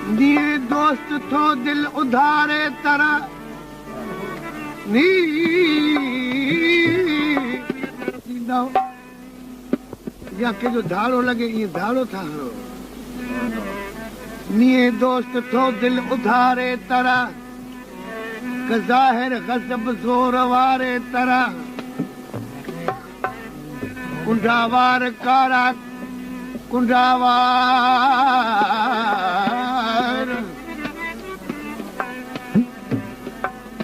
नीअं दोस्त थो दिल उधारे तरह नी या कंहिंजो धाड़ो लॻे ईअं धाड़ो था हणो नीअं दोस्त थो दिल उधारे तरह क ज़ाहिर गज़ब ज़ोर वारे तरह कुंडावार कारा कुंडावार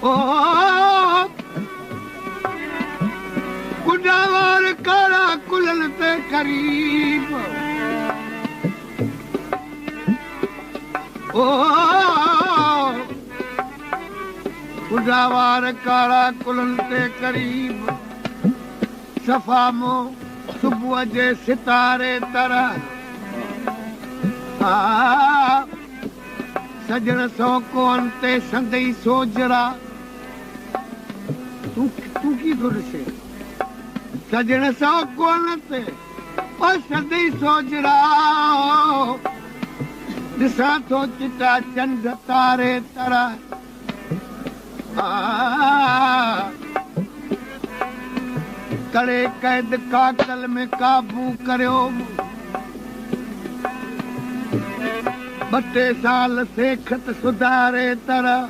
ओ कुंडावार कारा कुलन ते करीब ओ कुंडावार कारा कुलन ते करीब सफ़ा मो सुबुह जे सितारे तरह सजण सौ कोन ते संदई सोजरा तूं की थो ॾिसे सजण सौ कोन ते संदई सोजरा ॾिसां थो चिटा चंड तारे तरह करे कैद काकल में काबू करियो ॿ टे साल सेखत सुधारे तरह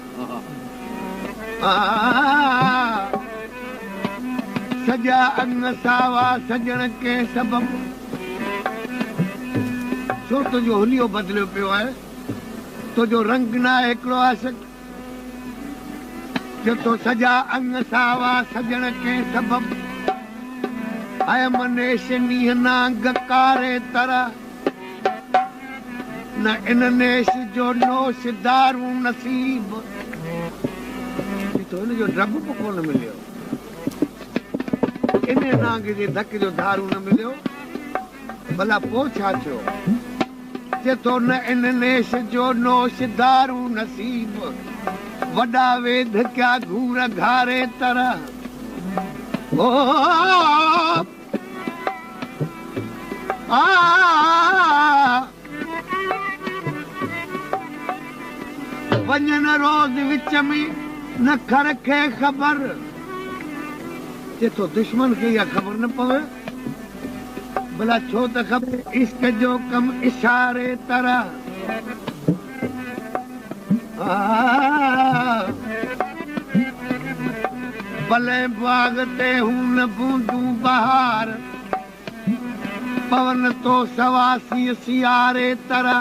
सॼा अंग सावा सजण के सबबु छो तुंहिंजो हुलियो बदिलियो पियो आहे तुंहिंजो रंग न आहे हिकिड़ो आशिक जो तो सॼा अंग सावा सजण के सबबु आय मनेश नीह नांग कारे तरह न इन नेश जो नोश दारू नसीब तो इनजो ड्रग बि कोन मिलियो इन नांग जे धक जो दारू न मिलियो भला पोइ छा थियो जे तो न इन नेश जो नोश दारू नसीब वॾा वेद क्या घूर घारे तरह ओ वञन रोज़ विच में न खर खे ख़बर जे तो दुश्मन खे इहा ख़बर न पवे भला छो त ख़बर इश्क जो कम इशारे तरह भले बाग ते हूं बूंदूं बहार पवन तो सवासी सियारे तरह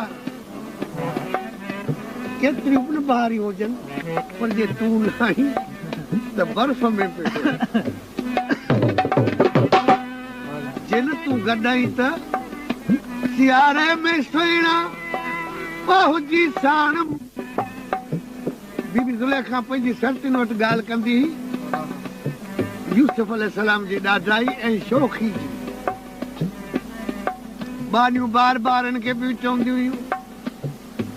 केतिरियूं बि बहारी हुजनि पर जे तूं न आहीं त बर्फ़ में पियो जे न तूं गॾु आहीं त सियारे में सुहिणा हुजी साण बीबी ज़ुलेखा पंहिंजी सरतिन वटि ॻाल्हि कंदी यूसुफ अलैहिस्सलाम जी ॾाढाई ऐं शौक़ी जी बानियूं बार बार इनखे बि चवंदियूं हुयूं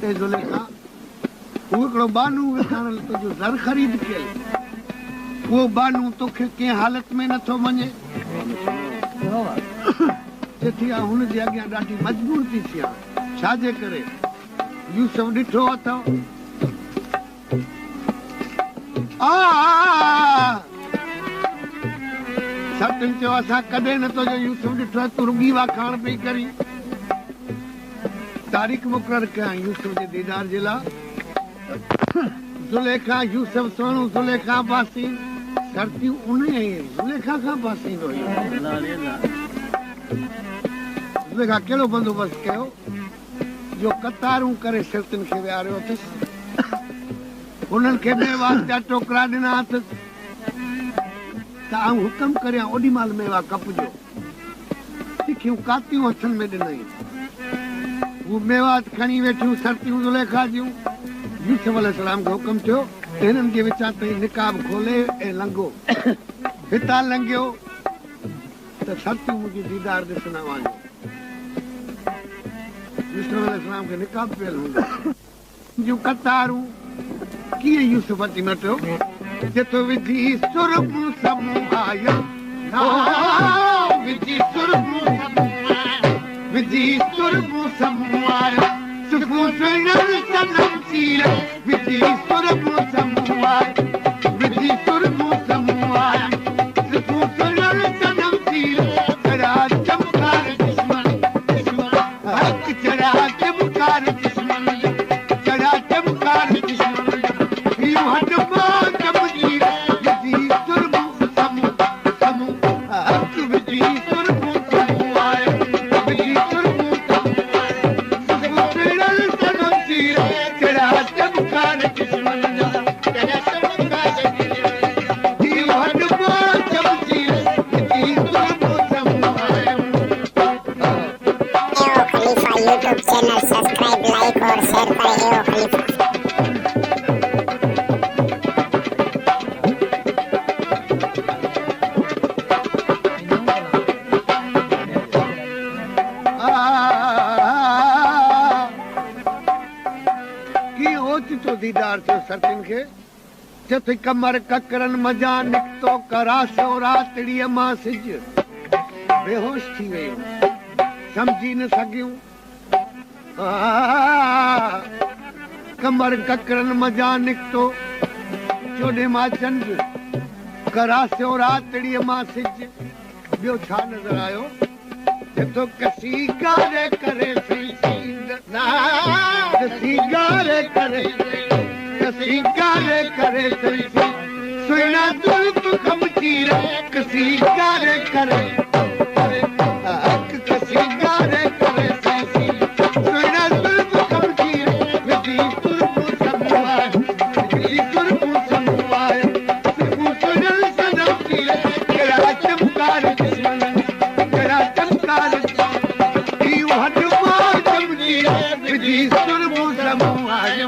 ते ज़ुलेखा हू हिकिड़ो बानू विछाइण तुंहिंजो ज़र ख़रीद कयल उहो बानू तोखे कंहिं हालत में नथो मञे चेथी आहे हुनजे अॻियां ॾाढी मजबूर थी थी आहे छाजे करे यूसुफ ॾिठो अथव सटिन चयो असां कॾहिं नथो जो यूसुफ ॾिठो आहे तूं रुॻी वाखाण पई करी तारीख़ मुक़ररु कयां यूसुफ जे दीदार जे लाइ ज़ुलेखा यूसुफ सोनू ज़ुलेखा पासीन सर्तियूं उन ज़ुलेखा खां पासीन ज़ुलेखा कहिड़ो बंदोबस्तु कयो जो कतारूं करे सर्तियुनि खे विहारियो अथसि उन्हनि खे मेवात जा टोकरा ॾिना अथसि त आऊं हुकम करियां ओॾी महिल मेवा कपजो तिखियूं कातियूं हथनि में ॾिनई हू मेवात खणी वेठियूं सर्तियूं ज़ुलेखा जूं यूसुफ अलैहिस्सलाम खे हुकम थियो हिननि जे विचां ताईं निकाब खोले ऐं लंघो हितां लंघियो त सर्तियूं मुंहिंजी दीदार ॾिसण वञो यूसुफ अलैहिस्सलाम खे निकाब पियल हूंदो जूं कतारूं कीअं यूसुफ अची मटियो जेतो विधी सुरमू समूह आयो विधी सुरमू समूह आयो यूट्यूब चैनल सब्सक्राइब लाइक और शेयर करें। एओ खलीफा की ओचितो दीदार थियो सरतिन खे जथ कमर ककरन मजा निकतो करासो रातड़ीअ मां सिज बेहोश थी वियो समझी न सघियूं कमर ककरन मजा निकतो चोॾे मां चंड करासो रातड़ीअ मां सिज ॿियो छा नज़र आयो जथो कसी गारे करे कसी गारे करे सुना तुल्प खमचीर कसी गारे करे कसी गारे करे सुना तुल्प खमचीर विधि तुल्प समुआय विधि तुल्प समुआय सिर्फ सुनल सनम चीर करा चमकार दुश्मन करा चमकार यू हटवा चमचीर विधि तुल्प समुआय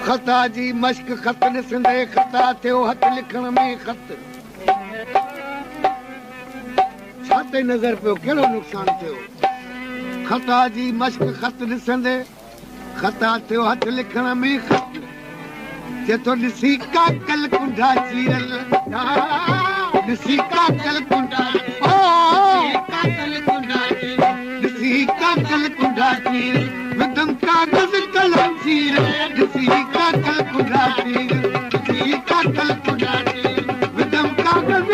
खता जी मश्क खत ॾिसंदे खता थियो हथ लिखण में खत छा ते नज़र पियो कहिड़ो नुक़सान थियो खता जी मश्क खत ॾिसंदे खता थियो हथ लिखण में खत जेतो ॾिसी काकल कुंडा चीरल ॾिसी काकल कुंडा ॾिसी काकल कुंडा चीर विदम कागज़ कलम चीर ॾिसी काकल कुंडा चीर ॾिसी काकल कुंडा चीर विदम कागज़